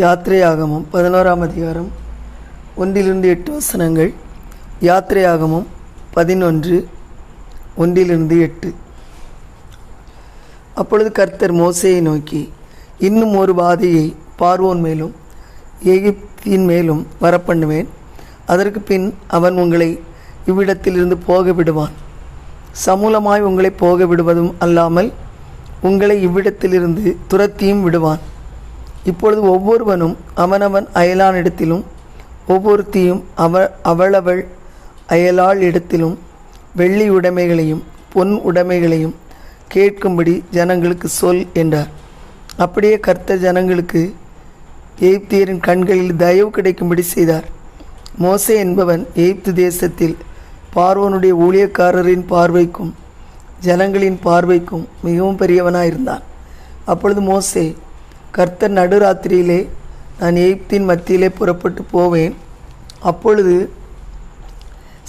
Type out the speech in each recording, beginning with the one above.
யாத்திரையாகமம் 11ஆம் அதிகாரம் 1-8 வசனங்கள். யாத்திரையாகமம் 11 1-8. அப்பொழுது கர்த்தர் மோசேயை நோக்கி, இன்னும் ஒரு வாதையை பார்வோன் மேலும் எகிப்தின் மேலும் வரப்பண்ணுவேன். அதற்கு பின் அவன் உங்களை இவ்விடத்திலிருந்து போக விடுவான். சமூலமாய் உங்களை போக விடுவதும் அல்லாமல் உங்களை இவ்விடத்திலிருந்து துரத்தியும் விடுவான். இப்பொழுது ஒவ்வொருவனும் அவனவன் அயலானிடத்திலும் ஒவ்வொருத்தியும் அவளவள் அயலாள் இடத்திலும் வெள்ளி உடைமைகளையும் பொன் உடைமைகளையும் கேட்கும்படி ஜனங்களுக்கு சொல் என்றார். அப்படியே கர்த்தர் ஜனங்களுக்கு எகிப்தியரின் கண்களில் தயவு கிடைக்கும்படி செய்தார். மோசே என்பவன் எகிப்து தேசத்தில் பார்வோனுடைய ஊழியக்காரரின் பார்வைக்கும் ஜனங்களின் பார்வைக்கும் மிகவும் பெரியவனாயிருந்தான். அப்பொழுது மோசே, கர்த்தர் நடுராத்திரியிலே நான் எகிப்தின் மத்தியிலே புறப்பட்டு போவேன். அப்பொழுது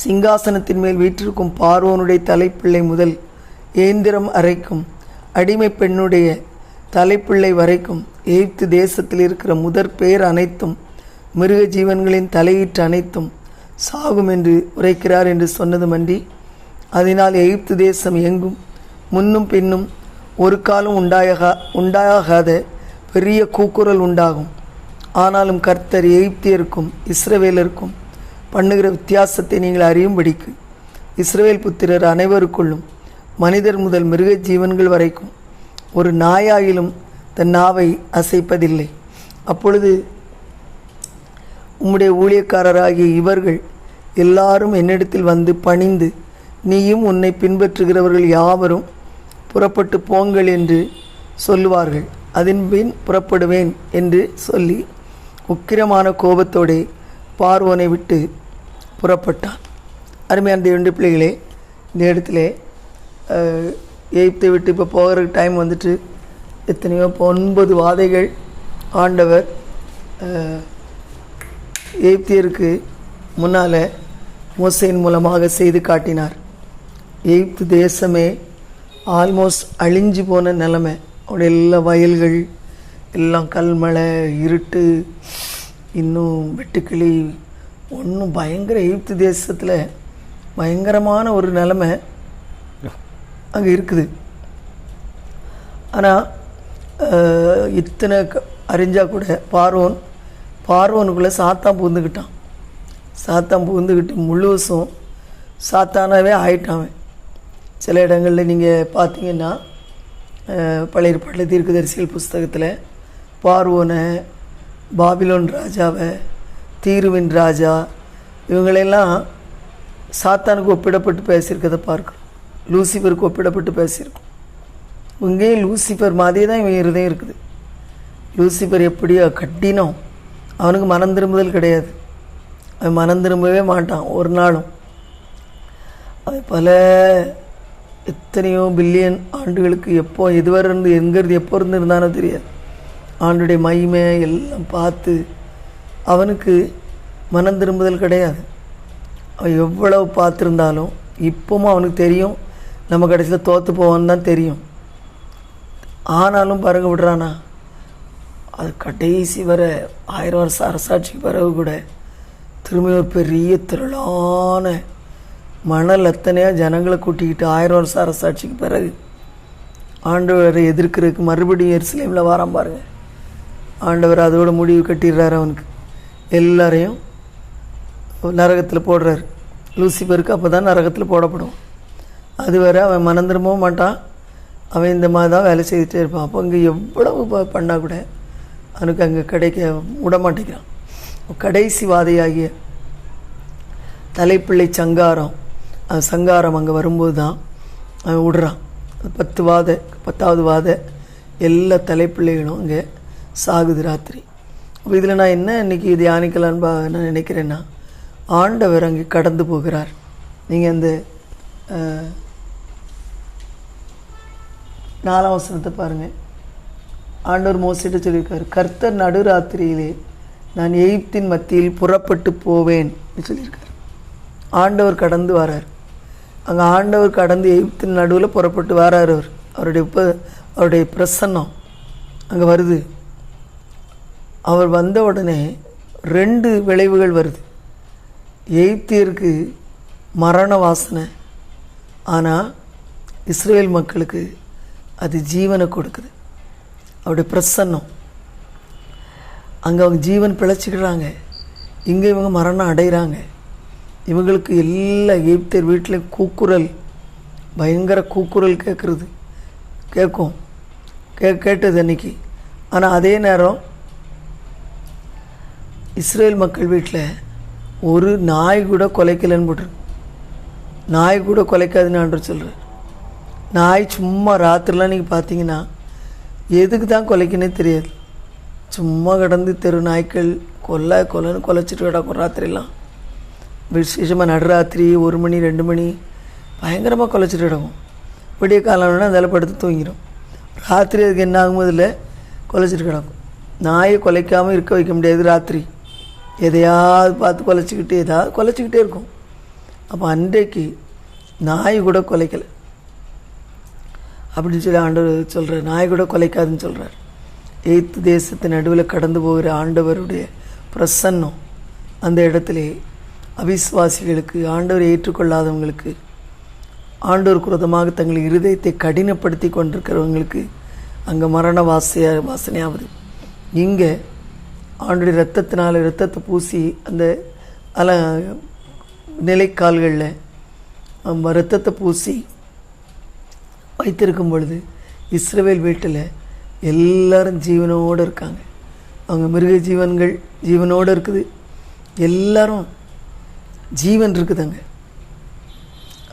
சிங்காசனத்தின் மேல் வீற்றிருக்கும் பார்வோனுடைய தலைப்பிள்ளை முதல் ஏந்திரம் அறைக்கும் அடிமை பெண்ணுடைய தலைப்பிள்ளை வரைக்கும் எகிப்து தேசத்தில் இருக்கிற முதற் பேர் அனைத்தும் மிருக ஜீவன்களின் தலையீற்று அனைத்தும் சாகும் என்று உரைக்கிறார் என்று சொன்னதுமன்றி, அதனால் எகிப்து தேசம் எங்கும் முன்னும் பின்னும் ஒரு காலம் உண்டாகாத பெரிய கூக்குரல் உண்டாகும். ஆனாலும் கர்த்தர் எகிப்தியருக்கும் இஸ்ரவேலருக்கும் பண்ணுகிற வித்தியாசத்தை நீங்கள் அறியும்படிக்கு இஸ்ரவேல் புத்திரர் அனைவருக்குள்ளும் மனிதர் முதல் மிருக ஜீவன்கள் வரைக்கும் ஒரு நாயாயிலும் தன் நாவை அசைப்பதில்லை. அப்பொழுது உம்முடைய ஊழியக்காரராகிய இவர்கள் எல்லாரும் என்னிடத்தில் வந்து பணிந்து, நீயும் உன்னை பின்பற்றுகிறவர்கள் யாவரும் புறப்பட்டு போங்கள் என்று சொல்லுவார்கள். அதன்பின் புறப்படுவேன் என்று சொல்லி உக்கிரமான கோபத்தோடே பார்வோனை விட்டு புறப்பட்டான். அருமையான தேவனுடைய பிள்ளைகளே, இந்த இடத்துல எகிப்தை விட்டு இப்போ போகிற டைம் வந்துட்டு எத்தனையோ 9 வாதைகள் ஆண்டவர் எகிப்தியருக்கு முன்னால் மோசேயின் மூலமாக செய்து காட்டினார். எகிப்து தேசமே ஆல்மோஸ்ட் அழிஞ்சு போன நிலைமை. அவருடைய எல்லா வயல்கள் எல்லாம் கல்மழை, இருட்டு, இன்னும் வெட்டுக்கிளி, ஒன்றும் பயங்கர எகிப்து தேசத்தில் பயங்கரமான ஒரு நிலைமை அங்கே இருக்குது. ஆனால் இத்தனை அறிஞ்சால் கூட பார்வோனுக்குள்ளே சாத்தான் புகுந்துக்கிட்டான். சாத்தான் புகுந்துக்கிட்டு முழுசும் சாத்தானாவே ஆயிட்டான். சில இடங்களில் நீங்கள் பார்த்தீங்கன்னா பழைய ஏற்பாட்டில் தீர்க்கதரிசிகள் புஸ்தகத்தில் பார்வோனை, பாபிலோன் ராஜாவை, தீருவின் ராஜா, இவங்களெல்லாம் சாத்தானுக்கு ஒப்பிடப்பட்டு பேசியிருக்கிறத பார்க்குறோம். லூசிஃபருக்கு ஒப்பிடப்பட்டு பேசியிருக்கோம். இங்கேயும் லூசிஃபர் மாதிரியே தான் இவன் இருதயம் இருக்குது. லூசிஃபர் எப்படியோ கட்டினோம், அவனுக்கு மனம் திரும்புதல் கிடையாது. அவன் மனம் திரும்பவே மாட்டான் ஒரு நாளும். அவன் பல எத்தனையோ பில்லியன் ஆண்டுகளுக்கு எப்போ எதுவரை இருந்து எங்கிறது எப்போ இருந்து இருந்தானோ தெரியாது. ஆண்டுடைய மகிமை எல்லாம் பார்த்து அவனுக்கு மனம் திரும்புதல் கிடையாது. அவன் எவ்வளவு பார்த்துருந்தாலும் இப்பவும் அவனுக்கு தெரியும் நம்ம கடைசியில் தோற்று போவான்னு தான் தெரியும். ஆனாலும் பறக்க விடுறானா? அது கடைசி வர 1000 வருஷம் அரசாட்சிக்கு பிறகு கூட திரும்பி ஒரு பெரிய திரளான மணல் எத்தனையோ ஜனங்களை கூட்டிக்கிட்டு 1000 வருஷம் அரசாட்சிக்கு பிறகு ஆண்டவரை எதிர்க்கிறதுக்கு மறுபடியும் எருசலேமில் வாரான் பாருங்க. ஆண்டவர் அதோட முடிவு கட்டிடுறாரு. அவனுக்கு எல்லாரையும் நரகத்தில் போடுறாரு. லூசிஃபருக்கு அப்போ தான் நரகத்தில் போடப்படும். அதுவரை அவன் மனம் திரும்பவும் மாட்டான். அவன் இந்த மாதிரி தான் வேலை செய்துகிட்டே இருப்பான். அப்போ இங்கே எவ்வளவு பண்ணால் கூட அவனுக்கு அங்கே கிடைக்க விட மாட்டேங்கிறான். கடைசி வாதையாகிய தலைப்பிள்ளை சங்காரம் அங்கே வரும்போது தான் அவன் விடுறான். 10வது வாதை எல்லா தலைப்பிள்ளைகளும் அங்கே சாகுது ராத்திரி. அப்போ இதில் நான் என்ன இன்றைக்கி தியானிக்கலான்னு நான் நினைக்கிறேன்னா, ஆண்டவர் அங்கே கடந்து போகிறார். நீங்கள் அந்த 4ஆம் வசனத்தை பாருங்கள். ஆண்டவர் மோசேட்ட சொல்லியிருக்கார், கர்த்தர் நடுராத்திரியிலே நான் எகிப்தின் மத்தியில் புறப்பட்டு போவேன் சொல்லியிருக்கார். ஆண்டவர் கடந்து வரார். அங்கே ஆண்டவர் கடந்து எகிப்தின் நடுவில் புறப்பட்டு வரார். அவருடைய பிரசன்னம் அங்கே வருது. அவர் வந்த உடனே 2 விளைவுகள் வருது. எகிப்தியருக்கு மரண வாசனை, ஆனால் இஸ்ரேல் மக்களுக்கு அது ஜீவனை கொடுக்குது. அவருடைய பிரசன்னம். அங்கே அவங்க ஜீவன் பிழைச்சிக்கிறாங்க, இங்கே இவங்க மரணம் அடைகிறாங்க. இவங்களுக்கு எல்லா எகிப்தியர் வீட்டில் கூக்குரல், பயங்கர கூக்குரல் கேட்கும். கேட்டது அன்றைக்கி. ஆனால் அதே நேரம் இஸ்ரேல் மக்கள் வீட்டில் ஒரு நாய் கூட கொலைக்கலைன்னு போட்டுருக்கு. நாய் கூட கொலைக்காதுன்னு ஆண்டவர் சொல்கிறார். நாய் சும்மா ராத்திரிலாம் நீங்கள் பார்த்தீங்கன்னா எதுக்கு தான் கொலைக்குன்னே தெரியாது. சும்மா கடந்து தெரு நாய்க்கள் கொலைன்னு கொலைச்சிட்டு கிடக்கும். ராத்திரிலாம் விசேஷமாக நடுராத்திரி 1 மணி 2 மணி பயங்கரமாக கொலைச்சிட்டு கிடக்கும். விடிய காலம்னா அதில் படுத்து தூங்கிடும். ராத்திரி அதுக்கு என்ன ஆகும்போது இல்லை, கொலைச்சிட்டு கிடக்கும். நாயை கொலைக்காமல் இருக்க வைக்க முடியாது. ராத்திரி எதையாவது பார்த்து கொலைச்சிக்கிட்டே இருக்கும். அப்போ அன்றைக்கு நாய் கூட கொலைக்கலை அப்படின்னு சொல்லி ஆண்டவர் சொல்கிறார். நாய் கூட கொலைக்காதுன்னு சொல்கிறார். எகிப்து தேசத்தின் நடுவில் கடந்து போகிற ஆண்டவருடைய பிரசன்னம் அந்த இடத்துல அவிசுவாசிகளுக்கு, ஆண்டவரை ஏற்றுக்கொள்ளாதவங்களுக்கு, ஆண்டவருக்கு விரோதமாக தங்கள் இருதயத்தை கடினப்படுத்தி கொண்டிருக்கிறவங்களுக்கு அங்கே மரண வாசனையாவது. இங்கே ஆண்டுடைய இரத்தத்தை பூசி அந்த நிலைக்கால்களில் இரத்தத்தை பூசி வைத்திருக்கும் பொழுது இஸ்ரவேல் வீட்டில் எல்லாரும் ஜீவனோடு இருக்காங்க. அவங்க மிருக ஜீவன்கள் ஜீவனோடு இருக்குது. எல்லாரும் ஜீவன் இருக்குதுங்க.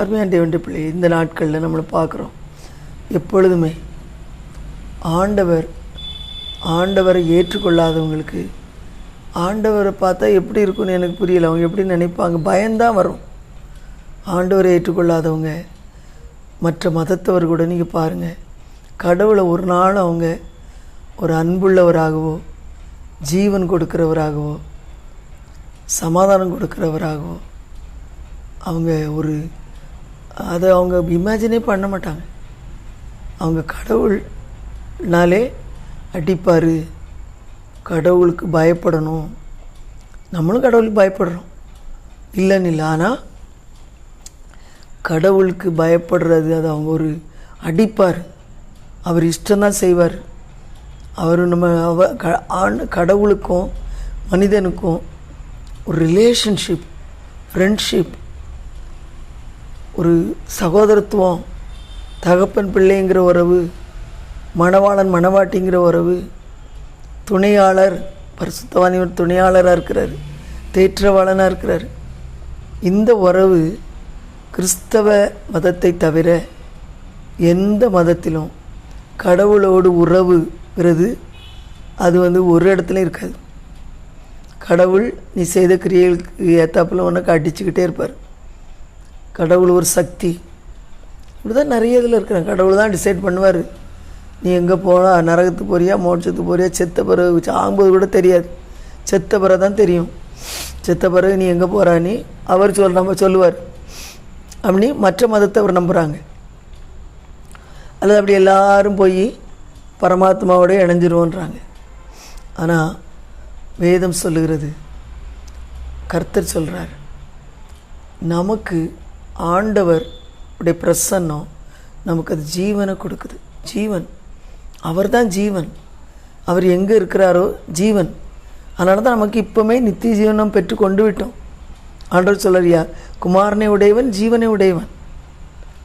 அருமையான தேவனுடைய பிள்ளை, இந்த நாட்களில் நம்மளை பார்க்குறோம். எப்பொழுதுமே ஆண்டவரை ஏற்றுக்கொள்ளாதவங்களுக்கு ஆண்டவரை பார்த்தா எப்படி இருக்குன்னு எனக்கு புரியல. அவங்க எப்படி நினைப்பாங்க? பயம்தான் வரும். ஆண்டவரை ஏற்றுக்கொள்ளாதவங்க மற்ற மதத்தவர் கூட நீங்கள் பாருங்கள், கடவுளை ஒரு நாள் அவங்க ஒரு அன்புள்ளவராகவோ, ஜீவன் கொடுக்கிறவராகவோ, சமாதானம் கொடுக்கிறவராகவோ அவங்க அதை அவங்க இமேஜினே பண்ண மாட்டாங்க. அவங்க கடவுள்னாலே அடிப்பார், கடவுளுக்கு பயப்படணும். நம்மளும் கடவுளுக்கு பயப்படுறோம் இல்லைன்னு இல்லை. ஆனால் கடவுளுக்கு பயப்படுறது அது அவங்க அடிப்பார். அவர் இஷ்டம்தான் செய்வார். அவர் கடவுளுக்கும் மனிதனுக்கும் ஒரு ரிலேஷன்ஷிப், ஃப்ரெண்ட்ஷிப், ஒரு சகோதரத்துவம், தகப்பன் பிள்ளைங்கிற உறவு, மணவாளன் மணவாட்டிங்கிற உறவு, துணையாளர், பரிசுத்தவானிவர் துணையாளராக இருக்கிறார், தேற்றவாளனாக இருக்கிறார். இந்த உறவு கிறிஸ்தவ மதத்தை தவிர எந்த மதத்திலும் கடவுளோடு உறவுங்கிறது அது ஒரு இடத்துல இருக்காது. கடவுள் நீ செய்த கிரியைகளுக்கு ஏத்தாப்பில் உனக்கு அடிச்சுக்கிட்டே இருப்பார். கடவுள் ஒரு சக்தி. இப்படி தான் நிறைய இதில் இருக்கிறாங்க. கடவுள் தான் டிசைட் பண்ணுவார். நீ எங்கே போனால் நரகத்துக்கு போறியா, மோட்சத்துக்கு போறியா, செத்த பிறகு சாகும்போது கூட தெரியாது. செத்த பிறகு தான் தெரியும். செத்த பிறகு நீ எங்கே போகிறான்னு அவர் நம்ம சொல்லுவார். அப்படி மற்ற மதத்தை அவர் நம்புகிறாங்க. அல்லது அப்படி எல்லாரும் போய் பரமாத்மாவோட இணைஞ்சிருவோன்றாங்க. ஆனால் வேதம் சொல்லுகிறது, கர்த்தர் சொல்கிறார், நமக்கு ஆண்டவர் உடைய பிரசன்னம் நமக்கு அது ஜீவனை கொடுக்குது. ஜீவன், அவர் தான் ஜீவன். அவர் எங்கே இருக்கிறாரோ ஜீவன். அதனால தான் நமக்கு இப்போமே நித்திய ஜீவனம் பெற்று கொண்டு விட்டோம். ஆண்டவர் சொல்லறியா, குமாரனை உடையவன் ஜீவனை உடையவன்,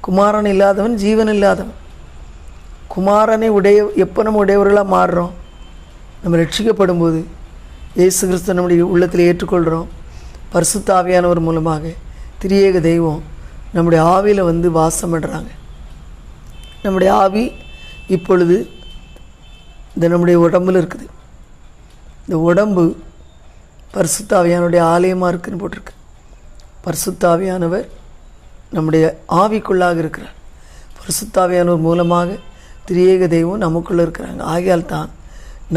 குமாரன் இல்லாதவன் ஜீவன் இல்லாதவன். குமாரனை எப்போ நம்ம உடையவர்களாக மாறுறோம்? நம்ம ரட்சிக்கப்படும் போது இயேசு கிறிஸ்து நம்முடைய உள்ளத்தில் ஏற்றுக்கொள்கிறோம். பரிசுத்த ஆவியானவர் மூலமாக திரியேக தெய்வம் நம்முடைய ஆவியில் வாசம் பண்ணுறாங்க. நம்முடைய ஆவி இப்பொழுது இந்த நம்முடைய உடம்பில் இருக்குது. இந்த உடம்பு பரிசுத்த ஆவியானுடைய ஆலயமாக இருக்குதுன்னு போட்டிருக்கு. பரிசுத்த ஆவியானவர் நம்முடைய ஆவிக்குள்ளாக இருக்கிறார். பரிசுத்த ஆவியானவர் மூலமாக திரியேக தெய்வம் நமக்குள்ளே இருக்கிறாங்க. ஆகையால் தான்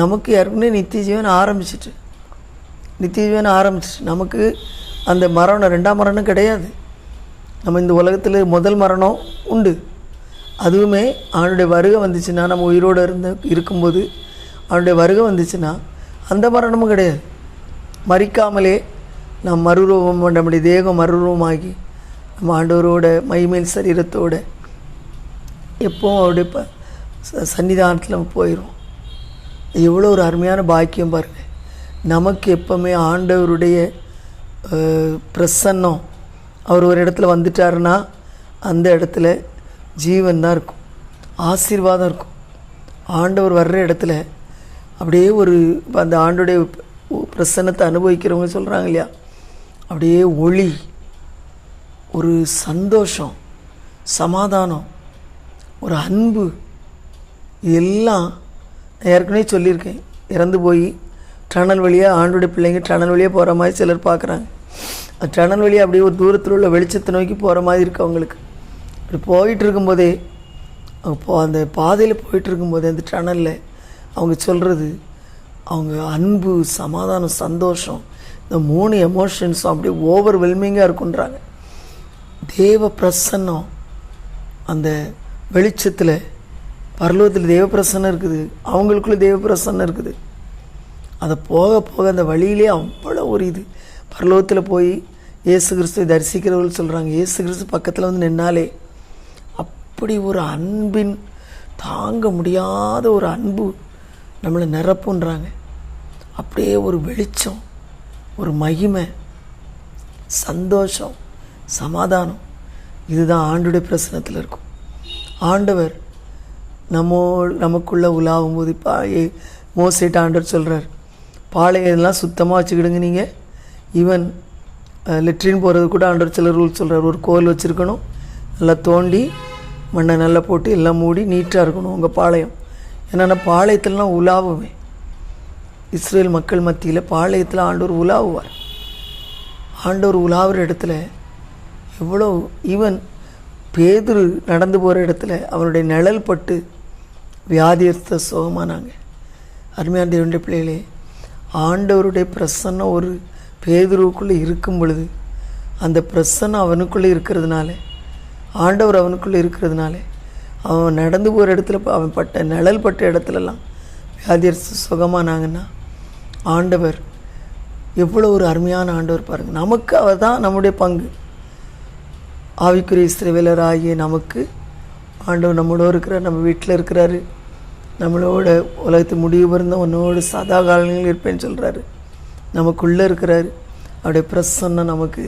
நமக்கு ஏற்கனவே நித்திய ஜீவன் ஆரம்பிச்சிட்டு நமக்கு அந்த மரணம், 2ஆம் மரணம் கிடையாது. நம்ம இந்த உலகத்தில் முதல் மரணம் உண்டு. அதுவுமே அவனுடைய வருகை வந்துச்சுன்னா, நம்ம உயிரோடு இருக்கும்போது அவனுடைய வருகை வந்துச்சுன்னா அந்த மரணமும் கிடையாது. மரிக்காமலே நாம் மறுரூபம், நம்முடைய தேகம் மறுரூபமாகி நம்ம ஆண்டவரோட மகிமையின் சரீரத்தோடு எப்போவும் அவருடைய சன்னிதானத்தில் நம்ம போயிடும். எவ்வளோ ஒரு அருமையான பாக்கியம் பாருங்கள். நமக்கு எப்போவுமே ஆண்டவருடைய பிரசன்னம், அவர் ஒரு இடத்துல வந்துட்டாருன்னா அந்த இடத்துல ஜீவன் தான் இருக்கும், ஆசீர்வாதம் இருக்கும். ஆண்டவர் வர்ற இடத்துல அப்படியே ஒரு அந்த ஆண்டோடைய பிரசன்னத்தை அனுபவிக்கிறவங்க சொல்கிறாங்க இல்லையா, அப்படியே ஒளி, ஒரு சந்தோஷம், சமாதானம், ஒரு அன்பு, இதெல்லாம் நான் ஏற்கனவே சொல்லியிருக்கேன். இறந்து போய் டனல் வழியாக ஆண்டோடைய பிள்ளைங்க டனல் வழியாக போகிற மாதிரி சிலர் பார்க்குறாங்க. அந்த டனல் வழியாக அப்படியே ஒரு தூரத்தில் உள்ள வெளிச்சத்தை நோக்கி போகிற மாதிரி இருக்குது அவங்களுக்கு. அப்படி போயிட்டு இருக்கும்போதே அந்த பாதையில் போயிட்டு இருக்கும்போதே அந்த டனலில் அவங்க சொல்கிறது, அவங்க அன்பு, சமாதானம், சந்தோஷம், இந்த 3 எமோஷன்ஸும் அப்படியே ஓவர்வெல்மிங்காக இருக்குன்றாங்க. தேவ பிரசன்னம், அந்த வெளிச்சத்தில் பரலோகத்தில் தேவ பிரசன்னம் இருக்குது, அவங்களுக்குள்ள தேவ பிரசன்னம் இருக்குது. அதை போக போக அந்த வழியிலே அவ்வளோ ஒரு இது. பரலோகத்தில் போய் இயேசு கிறிஸ்துவை தரிசிக்கிறவர்கள் சொல்கிறாங்க, இயேசு கிறிஸ்து பக்கத்தில் வந்து நின்னாலே அப்படி ஒரு அன்பின் தாங்க முடியாத ஒரு அன்பு நம்மளை நிரப்புன்றாங்க. அப்படியே ஒரு வெளிச்சம், ஒரு மகிமை, சந்தோஷம், சமாதானம், இதுதான் ஆண்டுடைய பிரசனத்தில் இருக்கும். ஆண்டவர் நமக்குள்ளே உலாவும் போது மோசேட்ட ஆண்டவர் சொல்கிறார், பாளையெல்லாம் சுத்தமாக வச்சுக்கிடுங்க. நீங்கள் ஈவன் லெட்ரின் போகிறது கூட ஆண்டவர் சில ரூல் சொல்கிறார். ஒரு கோல் வச்சுருக்கணும், நல்லா தோண்டி மண்ணை நல்லா போட்டு எல்லாம் மூடி நீட்டாக இருக்கணும் உங்கள் பாளையம். ஏன்னா பாளையத்திலலாம் உலாவுவேன். இஸ்ரேல் மக்கள் மத்தியில் பாளையத்தில் ஆண்டவர் உலாவுவார். ஆண்டவர் உலாவுற இடத்துல எவ்வளோ, ஈவன் பேதுரு நடந்து போகிற இடத்துல அவனுடைய நிழல் பட்டு வியாதியஸ்த சுகமானாங்க. அருமையான தேவனுடைய பிள்ளைகளே, ஆண்டவருடைய பிரசன்னம் ஒரு பேதுருவுக்குள்ளே இருக்கும் பொழுது, அந்த பிரசன்னம் அவனுக்குள்ளே இருக்கிறதுனால, ஆண்டவர் அவனுக்குள்ளே இருக்கிறதுனால, அவன் நடந்து போகிற இடத்துல அவன் பட்ட நிழல் பட்ட இடத்துலலாம் வியாதியஸ்த சுகமானாங்கன்னா, ஆண்டவர் எவ்வளோ ஒரு அருமையான ஆண்டவர் பாருங்கள். நமக்கு அவர் தான் நம்முடைய பங்கு. ஆவிக்குரிய இஸ்ரவேலராகிய நமக்கு ஆண்டவர் நம்மளோட இருக்கிறார், நம்ம வீட்டில் இருக்கிறாரு, நம்மளோட உலகத்து முடிவு பிறந்த உன்னோடு சதா காலங்களில் இருப்பேன்னு சொல்கிறாரு. நமக்குள்ளே இருக்கிறாரு. அவருடைய பிரசன்னம் நமக்கு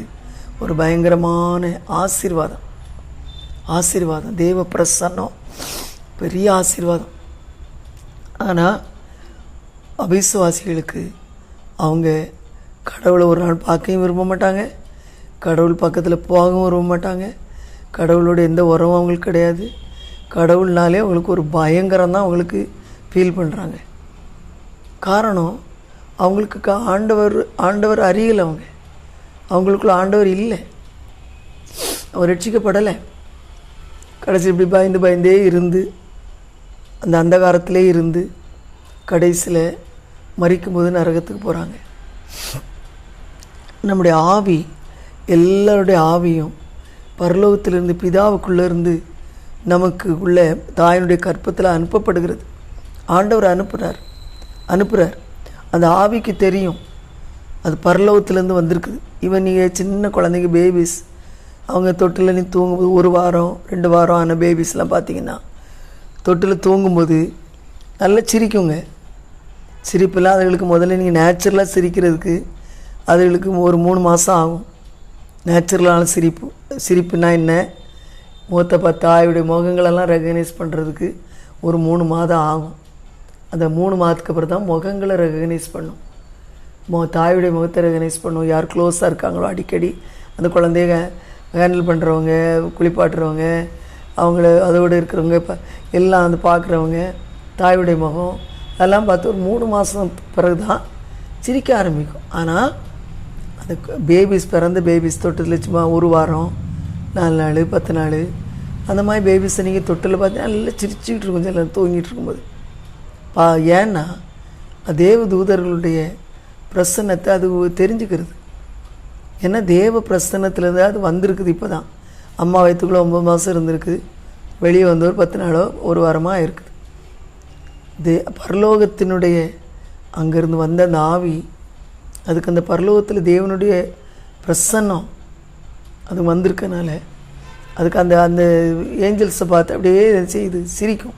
ஒரு பயங்கரமான ஆசீர்வாதம். ஆசீர்வாதம், தேவ பிரசன்னம் பெரிய ஆசீர்வாதம். ஆனால் அவிசுவாசிகளுக்கு அவங்க கடவுளை ஒரு நாள் பார்க்கவும் விரும்ப மாட்டாங்க, கடவுள் பக்கத்தில் போகவும் விரும்ப மாட்டாங்க, கடவுளோட எந்த உறவும் அவங்களுக்கு கிடையாது. கடவுள்னாலே அவங்களுக்கு ஒரு பயங்கரம் தான் அவங்களுக்கு ஃபீல் பண்ணுறாங்க. காரணம், அவங்களுக்கு ஆண்டவர் அறியலை. அவங்களுக்குள்ள ஆண்டவர் இல்லை, அவர் ரட்சிக்கப்படலை. கடைசி இப்படி பயந்தே இருந்து அந்த அந்தகாரத்திலே இருந்து கடைசியில் மரிக்கும்போது நரகத்துக்கு போகிறாங்க. நம்முடைய ஆவி, எல்லாருடைய ஆவியும் பரலோகத்திலிருந்து பிதாவுக்குள்ளேருந்து நமக்கு உள்ள தாயினுடைய கற்பத்தில் அனுப்பப்படுகிறது. ஆண்டவர் அனுப்புகிறார். அந்த ஆவிக்கு தெரியும் அது பரலோகத்திலேருந்து வந்திருக்குது. இவன் நீங்கள் சின்ன குழந்தைங்க, பேபிஸ், அவங்க தொட்டில் நீ தூங்கும்போது 1 வாரம் 2 வாரம் ஆன பேபிஸ்லாம் பார்த்திங்கன்னா தொட்டில் தூங்கும்போது நல்லா சிரிக்குங்க. சிரிப்பெல்லாம் அதுகளுக்கு முதல்ல நீங்கள் நேச்சுரலாக சிரிக்கிறதுக்கு அதுகளுக்கு ஒரு 3 மாதம் ஆகும். நேச்சுரலான சிரிப்புனா என்ன, முகத்தை பார்த்து தாயுடைய முகங்களெல்லாம் ரெகக்னைஸ் பண்ணுறதுக்கு ஒரு 3 மாதம் ஆகும். அந்த 3 மாதத்துக்கு அப்புறம் தான் முகங்களை ரெகக்னைஸ் பண்ணும். தாயுடைய முகத்தை ரெகக்னைஸ் பண்ணும். யார் க்ளோஸாக இருக்காங்களோ அடிக்கடி அந்த குழந்தைய ஹேண்டில் பண்ணுறவங்க, குளிப்பாட்டுறவங்க, அவங்கள அதோடு இருக்கிறவங்க, இப்போ எல்லாம் வந்து பார்க்குறவங்க, தாயுடைய முகம் அதெல்லாம் பார்த்து ஒரு 3 மாதம் பிறகு தான் சிரிக்க ஆரம்பிக்கும். ஆனால் அந்த பிறந்த பேபிஸ் தொட்டில் சும்மா 1 வாரம் 4 நாள் 10 நாள் அந்த மாதிரி பேபிஸை நீங்கள் தொட்டில் பார்த்து நல்லா சிரிச்சுக்கிட்டு இருக்கும் எல்லாம் தூங்கிட்டு இருக்கும்போது. ஏன்னா தேவ தூதர்களுடைய பிரசன்னத்தை அது தெரிஞ்சுக்கிறது. ஏன்னா தேவ பிரசன்னத்துலேருந்து அது வந்திருக்குது. இப்போ தான் அம்மா வயிற்றுக்குள்ளே 9 மாதம் இருந்திருக்குது, வெளியே வந்து ஒரு 10 நாளோ 1 வாரமாக இருக்குது. பரலோகத்தினுடைய அங்கேருந்து வந்த அந்த ஆவி, அதுக்கு அந்த பரலோகத்தில் தேவனுடைய பிரசன்னம் அது வந்திருக்கனால அதுக்கு அந்த அந்த ஏஞ்சல்ஸை பார்த்து அப்படியே செய்து சிரிக்கும்.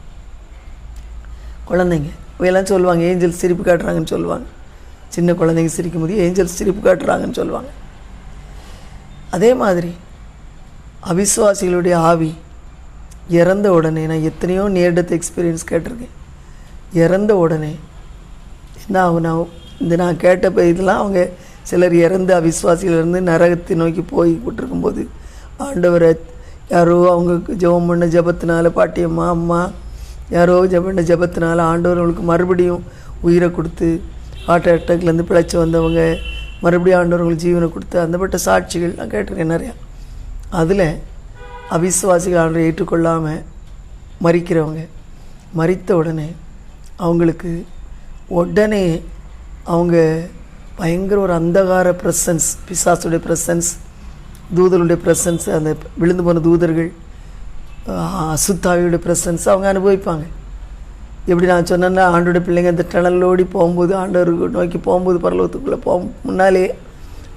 குழந்தைங்க இவையெல்லாம் சொல்லுவாங்க, ஏஞ்சல்ஸ் சிரிப்பு காட்டுறாங்கன்னு சொல்லுவாங்க. சின்ன குழந்தைங்க சிரிக்கும் போது ஏஞ்சல்ஸ் சிரிப்பு காட்டுறாங்கன்னு சொல்லுவாங்க. அதே மாதிரி அவிசுவாசிகளுடைய ஆவி இறந்த உடனே, நான் எத்தனையோ நேர்டத்து எக்ஸ்பீரியன்ஸ் கேட்டிருக்கேன், இறந்த உடனே என்ன ஆகுனா, நான் கேட்ட இதெல்லாம் அவங்க சிலர் இறந்து அவிசுவாசியிலேருந்து நரகத்தை நோக்கி போய் விட்டுருக்கும்போது ஆண்டவரை யாரோ அவங்க ஜெபம் பண்ண ஜபத்தினால, பாட்டியம்மா அம்மா யாரோ பண்ண ஜபத்தினால ஆண்டவர் அவங்களுக்கு மறுபடியும் உயிரை கொடுத்து, ஹார்ட் அட்டாக்லேருந்து பிழைச்சி வந்தவங்க மறுபடியும் ஆண்டவர்களுக்கு ஜீவனை கொடுத்து அந்தப்பட்ட சாட்சிகள் நான் கேட்டிருக்கேன் நிறையா. அதில் அவிசுவாசிகள் ஆண்டவரை ஏற்றுக்கொள்ளாமல் மரிக்கிறவங்க, மரித்த உடனே அவங்களுக்கு உடனே அவங்க பயங்கர ஒரு அந்தகார ப்ரெசன்ஸ், பிசாசுடைய ப்ரெசன்ஸ், தூதருடைய ப்ரெசன்ஸ், அந்த விழுந்து போன தூதர்கள், அசுத்தாவியுடைய ப்ரெசன்ஸ் அவங்க அனுபவிப்பாங்க. எப்படி நான் சொன்னேன்னா, ஆண்டோடைய பிள்ளைங்க அந்த டனலோடி போகும்போது, ஆண்டவருக்கு நோக்கி போகும்போது, பரலோகத்துக்குள்ளே முன்னாலே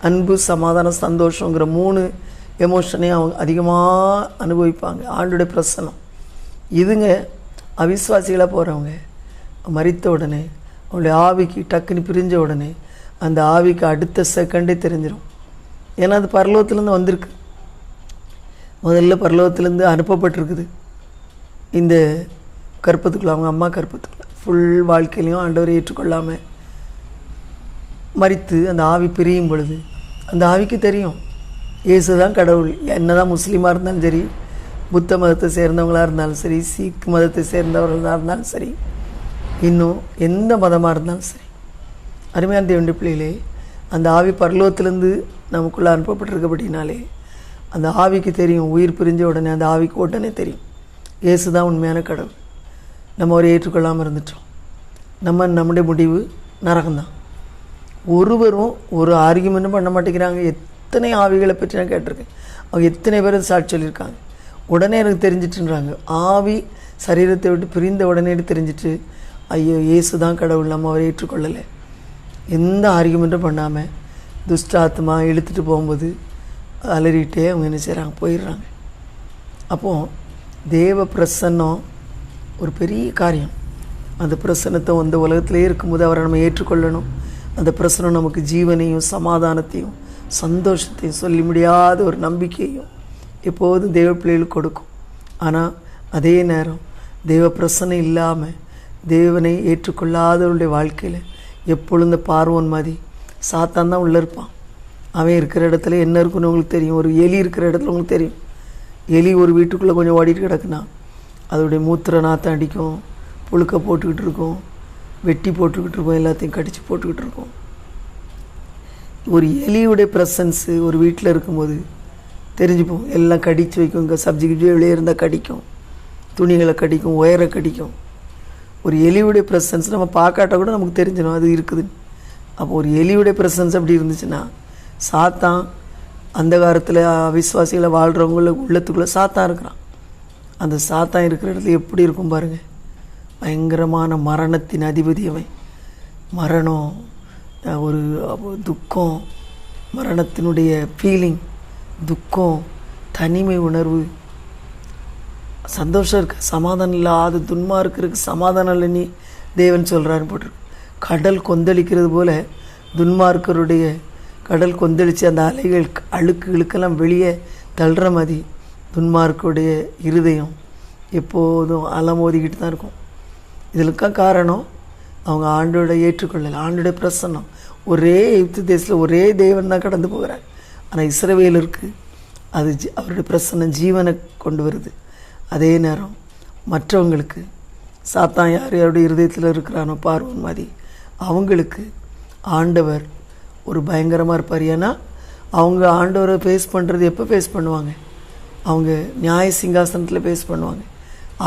அன்பு, சமாதானம், சந்தோஷங்கிற 3 எமோஷனையும் அவங்க அதிகமாக அனுபவிப்பாங்க. ஆண்டோடைய பிரசனம். இதுங்க அவிசுவாசிகளாக போகிறவங்க மரித்த உடனே அவங்களுடைய ஆவிக்கு டக்குன்னு பிரிஞ்ச உடனே அந்த ஆவிக்கு அடுத்த செகண்டே தெரிஞ்சிடும். ஏன்னா அது பரலோகத்துலேருந்து வந்திருக்கு, முதல்ல பரலோகத்துலேருந்து அனுப்பப்பட்டிருக்குது இந்த கற்பத்துக்குள்ள, அவங்க அம்மா கற்பத்துக்குள்ள. ஃபுல் வாழ்க்கையிலையும் ஆண்டவரை ஏற்றுக்கொள்ளாமல் மரித்து அந்த ஆவி பிரியும் பொழுது அந்த ஆவிக்கு தெரியும் இயேசு தான் கடவுள். என்ன தான் முஸ்லீமாக இருந்தாலும் சரி, புத்த மதத்தை சேர்ந்தவங்களாக இருந்தாலும் சரி, சீக் மதத்தை சேர்ந்தவர்களாக இருந்தாலும் சரி, இன்னும் எந்த மதமாக இருந்தாலும் சரி, அருமையான தேவனுடைய பிள்ளைகளே, அந்த ஆவி பரலோகத்திலேருந்து நமக்குள்ளே அனுப்பப்பட்டிருக்கப்படினாலே அந்த ஆவிக்கு தெரியும். உயிர் பிரிஞ்ச உடனே அந்த ஆவிக்கு உடனே தெரியும் இயேசு தான் உண்மையான கடவுள். நம்ம அவரை ஏற்றுக்கொள்ளாமல் இருந்துட்டோம், நம்முடைய முடிவு நரகம்தான். ஒருவரும் ஒரு ஆர்கியூமெண்ட்டும் பண்ண மாட்டேங்கிறாங்க. எத்தனை ஆவிகளை பற்றி நான் கேட்டிருக்கேன், அவங்க எத்தனை பேர் சாட்சி சொல்லியிருக்காங்க. உடனே எனக்கு தெரிஞ்சிட்டுன்றாங்க. ஆவி சரீரத்தை விட்டு பிரிந்த உடனே தெரிஞ்சிட்டு, ஐயோ இயேசு தான் கடவுள், நம்ம அவரை ஏற்றுக்கொள்ளலை. எந்த ஆர்கியூமெண்ட்டும் பண்ணாமல் துஷ்டாத்மா இழுத்துட்டு போகும்போது அலறிட்டே அவங்க என்ன செய்கிறாங்க, போயிடுறாங்க. அப்போது தேவ பிரசன்னம் ஒரு பெரிய காரியம். அந்த பிரசன்னத்தை அந்த உலகத்திலே இருக்கும்போது அவரை நம்ம ஏற்றுக்கொள்ளணும். அந்த பிரசனம் நமக்கு ஜீவனையும் சமாதானத்தையும் சந்தோஷத்தையும் சொல்லி முடியாத ஒரு நம்பிக்கையும் எப்போதும் தேவ பிள்ளைகளுக்கு கொடுக்கும். ஆனால் அதே நேரம் தேவ பிரசன்னம் இல்லாமல் தேவனை ஏற்றுக்கொள்ளாதவருடைய வாழ்க்கையில் எப்பொழுது இந்த பார்வோன் மாதிரி சாத்தான் தான் உள்ளே இருப்பான். அவன் இருக்கிற இடத்துல என்ன இருக்குன்னு உங்களுக்கு தெரியும். ஒரு எலி இருக்கிற இடத்துல உங்களுக்கு தெரியும். எலி ஒரு வீட்டுக்குள்ளே கொஞ்சம் ஓடிட்டு கிடக்குனா அதோடைய மூத்திர நாற்றம் அடிக்கும், புழுக்க போட்டுக்கிட்டு இருக்கும், வெட்டி போட்டுக்கிட்டு இருக்கும், எல்லாத்தையும் கடித்து போட்டுக்கிட்டு இருக்கும். ஒரு எலியுடைய ப்ரெசன்ஸு ஒரு வீட்டில் இருக்கும்போது தெரிஞ்சுப்போம். எல்லாம் கடித்து வைக்கும். இங்கே சப்ஜி வெளியே இருந்தால் கடிக்கும், துணிகளை கடிக்கும், ஒயரை கடிக்கும். ஒரு எலியுடைய ப்ரெசன்ஸ் நம்ம பார்க்காட்ட கூட நமக்கு தெரிஞ்சிடும் அது இருக்குதுன்னு. அப்போ ஒரு எலியுடைய ப்ரெசன்ஸ் அப்படி இருந்துச்சுன்னா, சாத்தான் அந்த காலத்தில் விசுவாசிகளை வாழ்கிறவங்கள உள்ளத்துக்குள்ளே சாத்தான் இருக்கிறான். அந்த சாத்தான் இருக்கிற இடத்துல எப்படி இருக்கும் பாருங்கள். பயங்கரமான மரணத்தின் அதிபதி அவன். மரணம், ஒரு துக்கம், மரணத்தினுடைய ஃபீலிங், துக்கம், தனிமை உணர்வு, சந்தோஷம் இருக்குது, சமாதானம் இல்லாத துன்மார்க்கு இருக்குது, சமாதானம் இல்லைன்னு தேவன் சொல்கிறாருன்னு போட்டிருக்கு. கடல் கொந்தளிக்கிறது போல் துன்மார்க்கருடைய கடல் கொந்தளித்து அந்த அலைகள் அழுக்குகளுக்கெல்லாம் வெளியே தள்ளுற மாதிரி துன்மார்க்குடைய இருதயம் எப்போதும் அலமோதிக்கிட்டு தான் இருக்கும். இதற்காக காரணம் அவங்க ஆண்டோட ஏற்றுக்கொள்ளலை. ஆண்டோடைய பிரசன்னம் ஒரே எகிப்து தேசத்தில் ஒரே தேவன் தான் கடந்து போகிறார். ஆனால் இஸ்ரவேலருக்கு அது அவருடைய பிரசன்னம் ஜீவனை கொண்டு வருது. அதே நேரம் மற்றவங்களுக்கு சாத்தான் யார் யாருடைய இருதயத்தில் இருக்கிறானோ பார்வோன் மாதிரி அவங்களுக்கு ஆண்டவர் ஒரு பயங்கரமாக இருப்பார். ஏன்னா அவங்க ஆண்டவரை ஃபேஸ் பண்ணுறது எப்போ ஃபேஸ் பண்ணுவாங்க, அவங்க நியாய சிங்காசனத்தில் ஃபேஸ் பண்ணுவாங்க.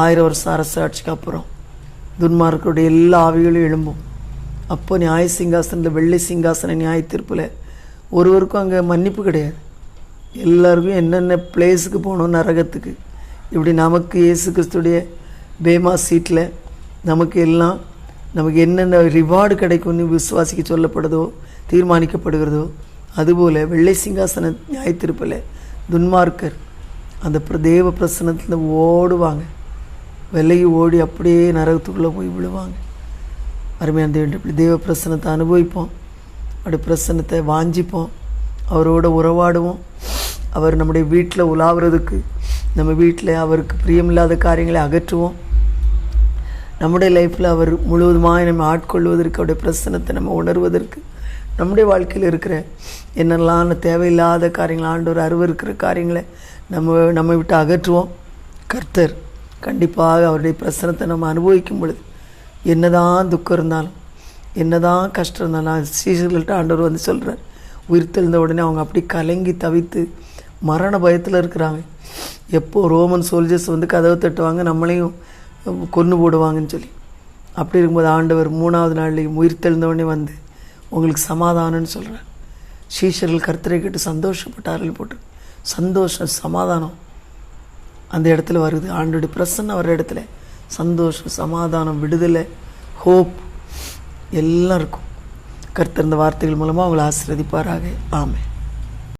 1000 வருஷம் அரசாட்சிக்கு அப்புறம் துன்மார்க்கருடைய எல்லா ஆவிகளும் எழும்பும். அப்போ நியாய சிங்காசனத்தில், வெள்ளை சிங்காசன நியாய தீர்ப்பில் ஒருவருக்கும் அங்கே மன்னிப்பு கிடையாது. எல்லாருக்கும் என்னென்ன பிளேஸுக்கு போகணும், நரகத்துக்கு. இப்படி நமக்கு இயேசு கிறிஸ்துடைய பேமா சீட்டில் நமக்கு எல்லாம் நமக்கு என்னென்ன ரிவார்டு கிடைக்கும்னு விசுவாசிக்க சொல்லப்படுதோ தீர்மானிக்கப்படுகிறதோ, அதுபோல் வெள்ளை சிங்காசன நியாயத்தீர்ப்பில் துன்மார்க்கர் அந்த தேவ பிரசன்னத்தில் ஓடுவாங்க, விலகி ஓடி அப்படியே நரகத்துக்குள்ளே போய் விழுவாங்க. அருமையான தேவன், தேவ பிரசன்னத்தை அனுபவிப்போம், அப்படி பிரசன்னத்தை வாஞ்சிப்போம், அவரோட உறவாடுவோம். அவர் நம்முடைய வீட்டில் உலாவுறதுக்கு, நம்ம வீட்டில் அவருக்கு பிரியமில்லாத காரியங்களை அகற்றுவோம். நம்முடைய லைஃப்பில் அவர் முழுவதுமாக நம்ம ஆட்கொள்வதற்கு, அவருடைய பிரசன்னத்தை நம்ம உணர்வதற்கு, நம்முடைய வாழ்க்கையில் இருக்கிற என்னெல்லாம் தேவையில்லாத காரியங்கள், ஆண்டவர் அருவருக்கிற காரியங்களை நம்ம விட்டு அகற்றுவோம். கர்த்தர் கண்டிப்பாக அவருடைய பிரசன்னத்தை நம்ம அனுபவிக்கும் பொழுது என்னதான் துக்கம் இருந்தாலும், என்னதான் கஷ்டம் இருந்தாலும், சீசர்கள்ட்ட ஆண்டவர் வந்து சொல்கிறார், உயிர்த்தெழுந்த உடனே அவங்க அப்படி கலங்கி தவித்து மரண பயத்தில் இருக்கிறாங்க. எப்போ ரோமன் சோல்ஜர்ஸ் வந்து கதவை தட்டுவாங்க, நம்மளையும் கொன்று போடுவாங்கன்னு சொல்லி. அப்படி இருக்கும்போது ஆண்டவர் 3வது நாள்லேயும் உயிர்த்தெழுந்த உடனே வந்து உங்களுக்கு சமாதானம்னு சொல்கிறார். சீஷர்கள் கர்த்தரை கேட்டு சந்தோஷப்பட்டார்கள் போட்டு சந்தோஷம் சமாதானம் அந்த இடத்துல வருது. ஆண்டோடைய பிரசன்னம் வர்ற இடத்துல சந்தோஷம், சமாதானம், விடுதலை, ஹோப் எல்லாம் இருக்கும். கர்த்தர் இந்த வார்த்தைகள் மூலமாக அவங்களை ஆசீர்வதிப்பாராக. ஆமென்.